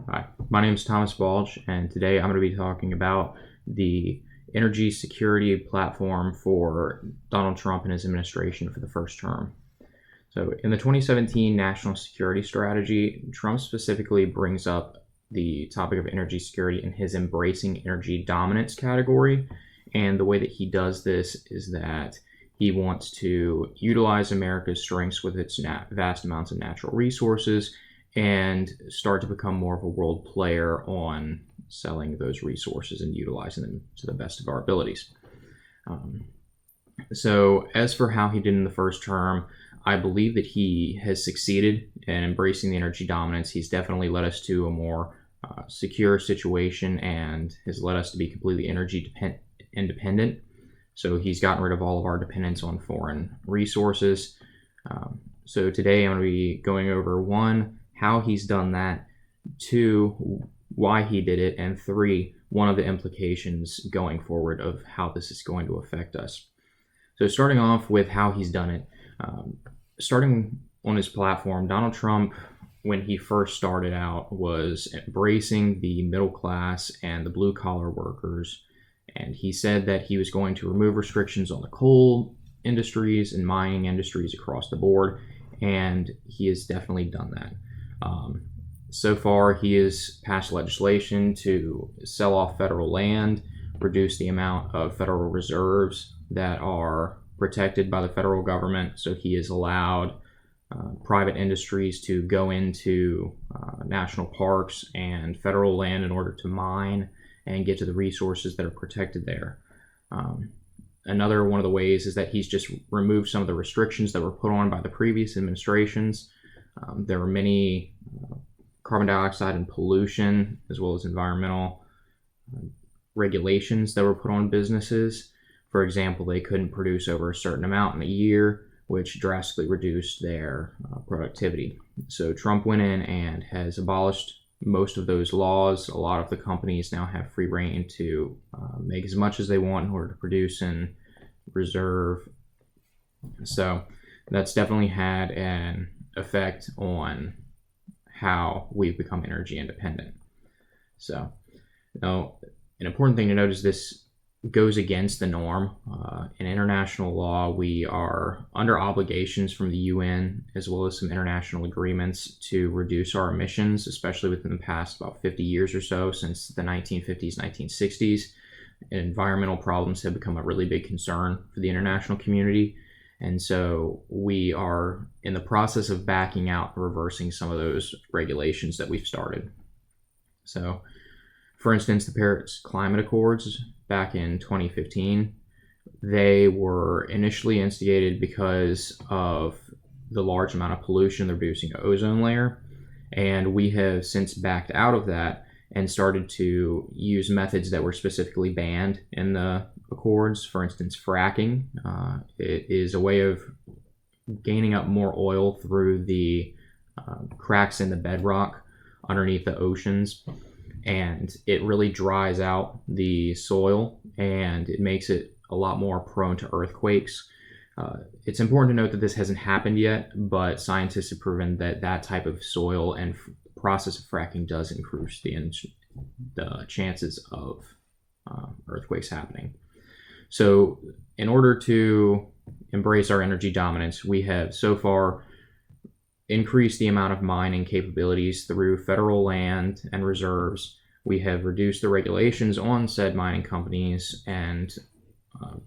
Hi, my name is Thomas Balch, and today I'm going to be talking about the energy security platform for Donald Trump and his administration for the first term. So, in the 2017 National Security Strategy, Trump specifically brings up the topic of energy security in his embracing energy dominance category. And the way that he does this is that he wants to utilize America's strengths with its vast amounts of natural resources and start to become more of a world player on selling those resources and utilizing them to the best of our abilities. So, as for how he did in the first term, I believe that he has succeeded in embracing the energy dominance. He's definitely led us to a more secure situation and has led us to be completely energy independent. So he's gotten rid of all of our dependence on foreign resources. So today I'm going to be going over one, how he's done that, two, why he did it, and three, one of the implications going forward of how this is going to affect us. So starting off with how he's done it, starting on his platform, Donald Trump, when he first started out, was embracing the middle class and the blue collar workers. And he said that he was going to remove restrictions on the coal industries and mining industries across the board. And he has definitely done that. So far, he has passed legislation to sell off federal land, reduce the amount of federal reserves that are protected by the federal government. So he has allowed private industries to go into national parks and federal land in order to mine and get to the resources that are protected there. Another one of the ways is that he's just removed some of the restrictions that were put on by the previous administrations. There were many carbon dioxide and pollution, as well as environmental regulations that were put on businesses. For example, they couldn't produce over a certain amount in a year, which drastically reduced their productivity. So Trump went in and has abolished most of those laws. A lot of the companies now have free reign to make as much as they want in order to produce and reserve. So that's definitely had an effect on how we've become energy independent. So now, an important thing to note is this goes against the norm. In international law, we are under obligations from the UN as well as some international agreements to reduce our emissions, especially within the past about 50 years or so, since the 1950s, 1960s. Environmental problems have become a really big concern for the international community. And so we are in the process of backing out and reversing some of those regulations that we've started. So, for instance, the Paris Climate Accords back in 2015, they were initially instigated because of the large amount of pollution they're producing an ozone layer. And we have since backed out of that and started to use methods that were specifically banned in the Accords. For instance, fracking. It is a way of gaining up more oil through the cracks in the bedrock underneath the oceans. And it really dries out the soil and it makes it a lot more prone to earthquakes. It's important to note that this hasn't happened yet, but scientists have proven that that type of soil and process of fracking does increase the chances of earthquakes happening. So in order to embrace our energy dominance, we have so far increased the amount of mining capabilities through federal land and reserves. We have reduced the regulations on said mining companies and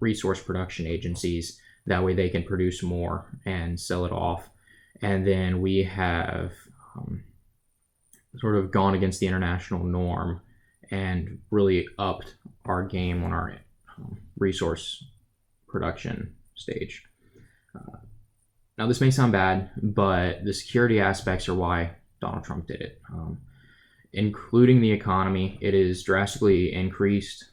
resource production agencies. That way they can produce more and sell it off. And then we have sort of gone against the international norm and really upped our game on our resource production stage. Now, this may sound bad, but the security aspects are why Donald Trump did it. Including the economy, it has drastically increased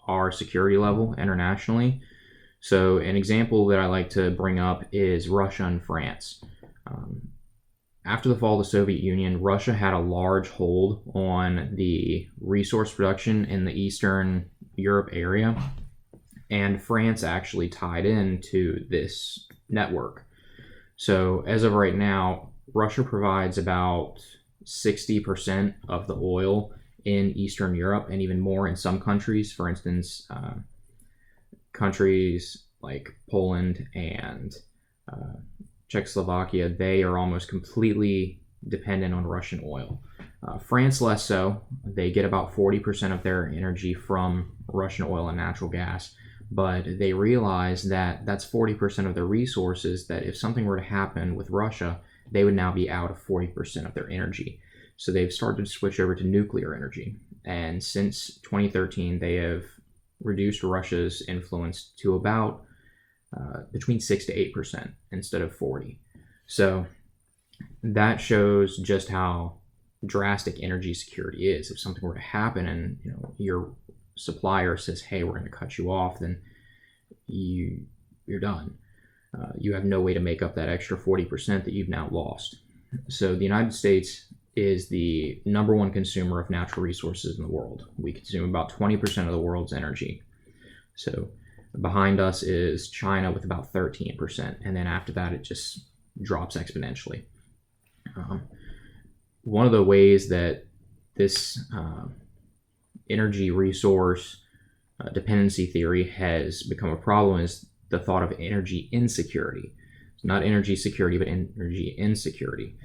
our security level internationally. So an example that I like to bring up is Russia and France. After the fall of the Soviet Union, Russia had a large hold on the resource production in the Eastern Europe area, and France actually tied into this network. So as of right now, Russia provides about 60% of the oil in Eastern Europe, and even more in some countries. For instance, countries like Poland and Czechoslovakia, they are almost completely dependent on Russian oil. France less so. They get about 40% of their energy from Russian oil and natural gas, but they realize that that's 40% of their resources, that if something were to happen with Russia, they would now be out of 40% of their energy. So they've started to switch over to nuclear energy. And since 2013, they have reduced Russia's influence to about between 6 to 8% instead of 40. So that shows just how drastic energy security is. If something were to happen and your supplier says, "Hey, we're going to cut you off," then you're done. You have no way to make up that extra 40% that you've now lost. So the United States is the number one consumer of natural resources in the world. We consume about 20% of the world's energy. So behind us is China with about 13%, and then after that it just drops exponentially. One of the ways that this energy resource dependency theory has become a problem is the thought of energy insecurity. Not energy security, but energy insecurity.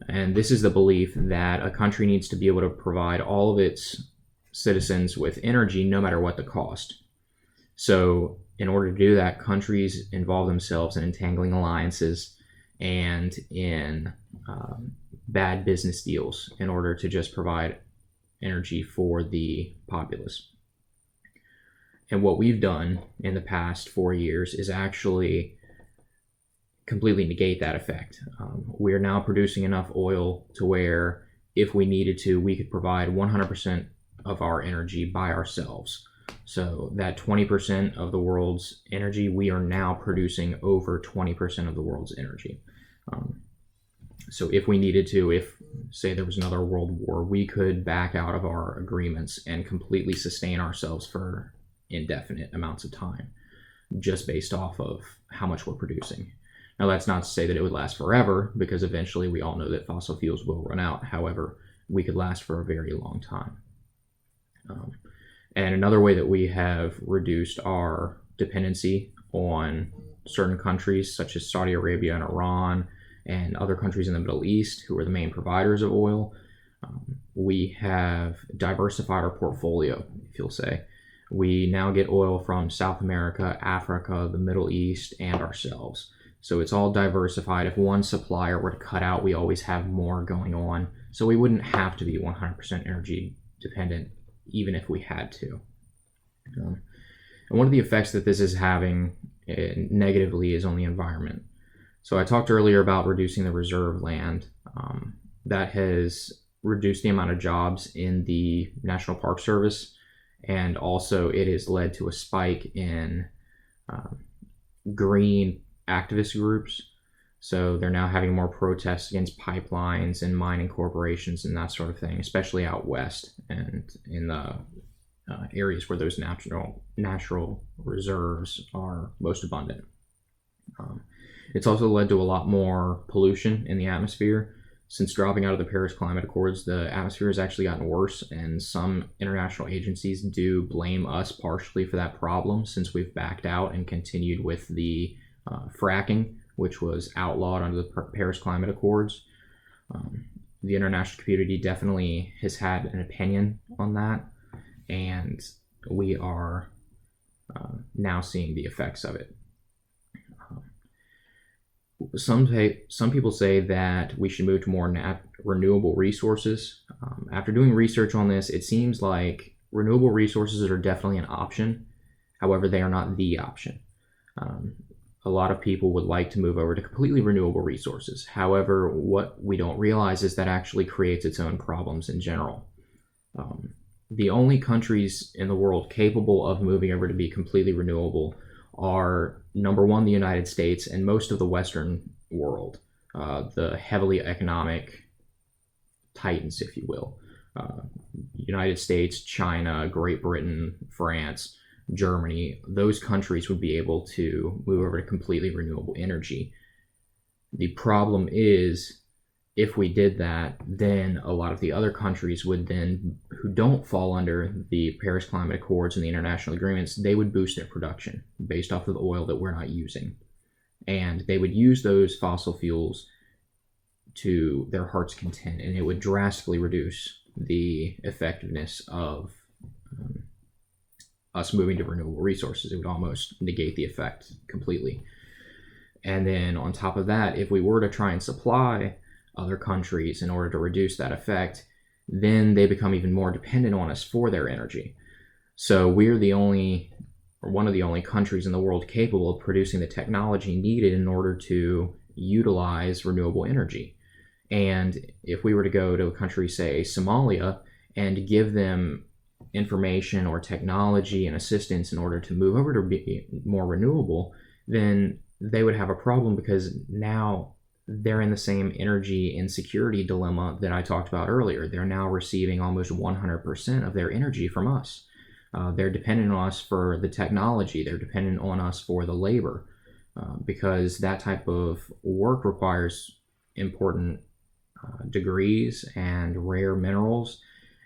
And this is the belief that a country needs to be able to provide all of its citizens with energy no matter what the cost. So in order to do that, countries involve themselves in entangling alliances and in bad business deals in order to just provide energy for the populace. And what we've done in the past 4 years is actually completely negate that effect. We're now producing enough oil to where if we needed to, we could provide 100% of our energy by ourselves. So that 20% of the world's energy, we are now producing over 20% of the world's energy. So if we needed to, if say there was another world war, we could back out of our agreements and completely sustain ourselves for indefinite amounts of time, just based off of how much we're producing. Now, that's not to say that it would last forever, because eventually we all know that fossil fuels will run out. However, we could last for a very long time. And another way that we have reduced our dependency on certain countries, such as Saudi Arabia and Iran, and other countries in the Middle East, who are the main providers of oil, we have diversified our portfolio, if you'll say. We now get oil from South America, Africa, the Middle East, and ourselves. So it's all diversified. If one supplier were to cut out, we always have more going on. So we wouldn't have to be 100% energy dependent, even if we had to. And one of the effects that this is having negatively is on the environment. So I talked earlier about reducing the reserve land. That has reduced the amount of jobs in the National Park Service, and also it has led to a spike in green activist groups. So they're now having more protests against pipelines and mining corporations and that sort of thing, especially out west and in the areas where those natural reserves are most abundant. It's also led to a lot more pollution in the atmosphere. Since dropping out of the Paris Climate Accords, the atmosphere has actually gotten worse, and some international agencies do blame us partially for that problem, since we've backed out and continued with the fracking, which was outlawed under the Paris Climate Accords. The international community definitely has had an opinion on that, and we are now seeing the effects of it. Some people say that we should move to more renewable resources. After doing research on this, it seems like renewable resources are definitely an option. However, they are not the option. A lot of people would like to move over to completely renewable resources. However, what we don't realize is that actually creates its own problems in general. The only countries in the world capable of moving over to be completely renewable are, number one, the United States and most of the Western world, the heavily economic titans, if you will. United States, China, Great Britain, France, Germany, those countries would be able to move over to completely renewable energy. The problem is if we did that, then a lot of the other countries would then, who don't fall under the Paris Climate Accords and the international agreements, they would boost their production based off of the oil that we're not using. And they would use those fossil fuels to their heart's content, and it would drastically reduce the effectiveness of us moving to renewable resources. It would almost negate the effect completely. And then on top of that, if we were to try and supply other countries in order to reduce that effect, then they become even more dependent on us for their energy. So we're the only, or one of the only countries in the world capable of producing the technology needed in order to utilize renewable energy. And if we were to go to a country, say Somalia, and give them information or technology and assistance in order to move over to be more renewable, then they would have a problem, because now they're in the same energy insecurity dilemma that I talked about earlier. They're now receiving almost 100% of their energy from us. They're dependent on us for the technology. They're dependent on us for the labor, because that type of work requires important degrees and rare minerals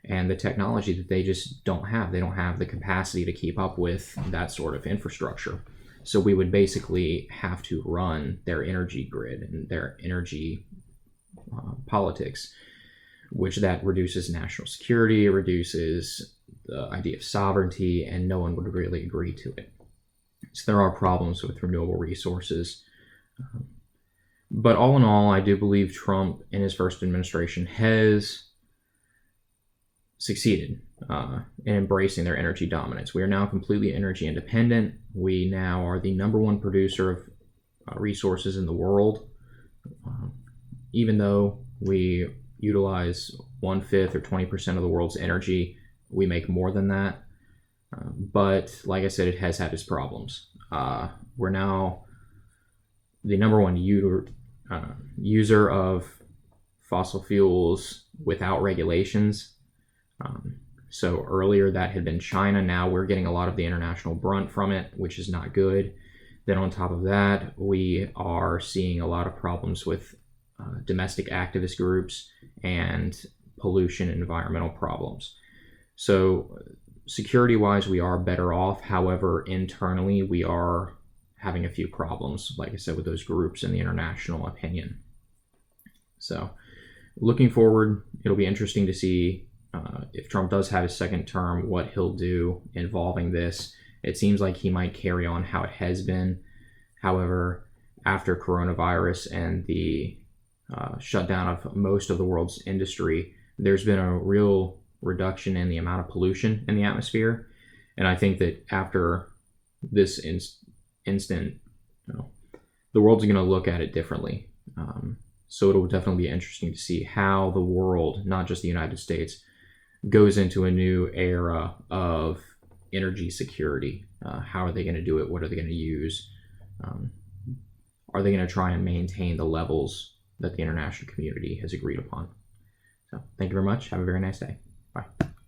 and the technology that they just don't have. They don't have the capacity to keep up with that sort of infrastructure. So we would basically have to run their energy grid and their energy politics, which that reduces national security, it reduces the idea of sovereignty, and no one would really agree to it. So there are problems with renewable resources. But all in all, I do believe Trump in his first administration has succeeded in embracing their energy dominance. We are now completely energy independent. We now are the number one producer of resources in the world. Even though we utilize 1/5 or 20% of the world's energy, we make more than that. But like I said, it has had its problems. We're now the number one user of fossil fuels without regulations. So earlier that had been China. Now we're getting a lot of the international brunt from it, which is not good. Then on top of that, we are seeing a lot of problems with domestic activist groups and pollution and environmental problems. So security-wise, we are better off. However, internally, we are having a few problems, like I said, with those groups and the international opinion. So looking forward, it'll be interesting to see if Trump does have his second term, what he'll do involving this. It seems like he might carry on how it has been. However, after coronavirus and the shutdown of most of the world's industry, there's been a real reduction in the amount of pollution in the atmosphere. And I think that after this instant, the world's going to look at it differently. So it'll definitely be interesting to see how the world, not just the United States, goes into a new era of energy security. How are they going to do it? What are they going to use? Are they going to try and maintain the levels that the international community has agreed upon? So thank you very much. Have a very nice day. Bye.